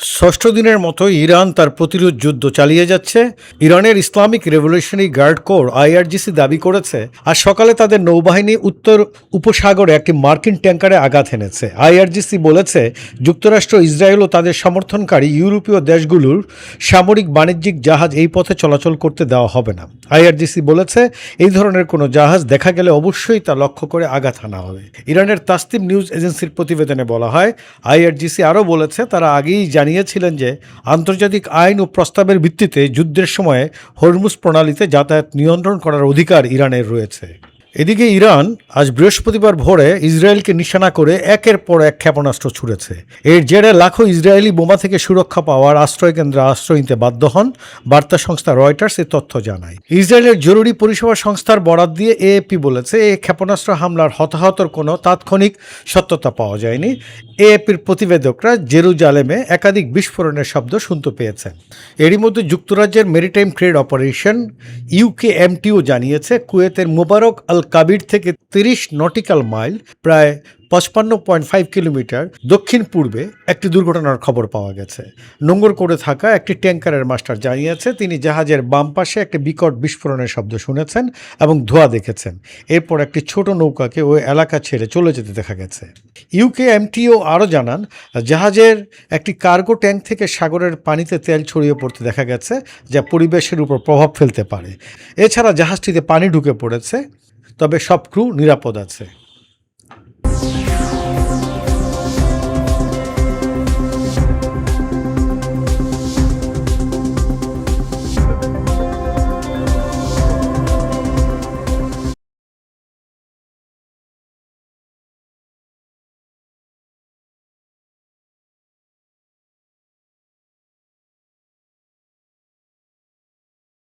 ষষ্ঠ দিনের মতো ইরান তার প্রতিরোধ যুদ্ধ চালিয়ে যাচ্ছে। ইরানের Islamic revolutionary guard corps IRGC দাবি করেছে আজ সকালে তাদের নৌবাহিনী উত্তর উপসাগরে একটি মার্কিন ট্যাঙ্কারে আঘাত এনেছে। আইআরজিসি বলেছে যুক্তরাষ্ট্র, ইসরায়েল ও তাদের সমর্থনকারী ইউরোপীয় দেশগুলোর সামরিক বাণিজ্যিক জাহাজ এই পথে চলাচল করতে দেওয়া হবে না। আইআরজিসি বলেছে এই ধরনের কোনো জাহাজ দেখা গেলে অবশ্যই তা লক্ষ্য করে আঘাত হানা হবে। ইরানের তাসনিম নিউজ এজেন্সির প্রতিবেদনে বলা হয়, আইআরজিসি আরও বলেছে তারা আগেই জানিয়েছিলেন যে আন্তর্জাতিক আইন ও প্রস্তাবের ভিত্তিতে যুদ্ধের সময় হরমুজ প্রণালীতে যাতায়াত নিয়ন্ত্রণ করার অধিকার ইরানের রয়েছে। এদিকে ইরান আজ বৃহস্পতিবার ভোরে ইসরায়েলকে নিশানা করে একের পর এক ক্ষেপণাস্ত্র ছুড়েছে। এর জেরে লাখো ইসরায়েলি বোমা থেকে সুরক্ষা পাওয়ার আশ্রয়কেন্দ্রে আশ্রয় নিতে বাধ্য হন। বার্তা সংস্থা রয়টার্স এ তথ্য জানায়। ইসরায়েলের জরুরি পরিষেবা সংস্থার বরাত দিয়ে এএপি বলেছে এই ক্ষেপণাস্ত্র হামলার হতাহতর কোনো তাৎক্ষণিক সত্যতা পাওয়া যায়নি। এএপির প্রতিবেদকরা জেরুজালেমে একাধিক বিস্ফোরণের শব্দ শুনতে পেয়েছেন। এরই মধ্যে যুক্তরাজ্যের মেরিটাইম ট্রেড অপারেশন ইউকেএমটিও জানিয়েছে কুয়েতের মোবারক আল কাবির থেকে 30 নটিক্যাল মাইল প্রায় 55.5 কিলোমিটার দক্ষিণ পূর্বে একটি দুর্ঘটনার খবর পাওয়া গেছে। নোঙর করে থাকা একটি ট্যাঙ্কারের মাস্টার জানিয়েছে তিনি জাহাজের বাম পাশে একটি বিকট বিস্ফোরণের শব্দ শুনেছেন এবং ধোঁয়া দেখেছেন। এরপর একটি ছোট নৌকাকে ওই এলাকা ছেড়ে চলে যেতে দেখা গেছে। ইউকেএমটিও আরও জানান জাহাজের একটি কার্গো ট্যাঙ্ক থেকে সাগরের পানিতে তেল ছড়িয়ে পড়তে দেখা গেছে, যা পরিবেশের উপর প্রভাব ফেলতে পারে। এছাড়া জাহাজটিতে পানি ঢুকে পড়েছে, তবে সব ক্রু নিরাপদ আছে।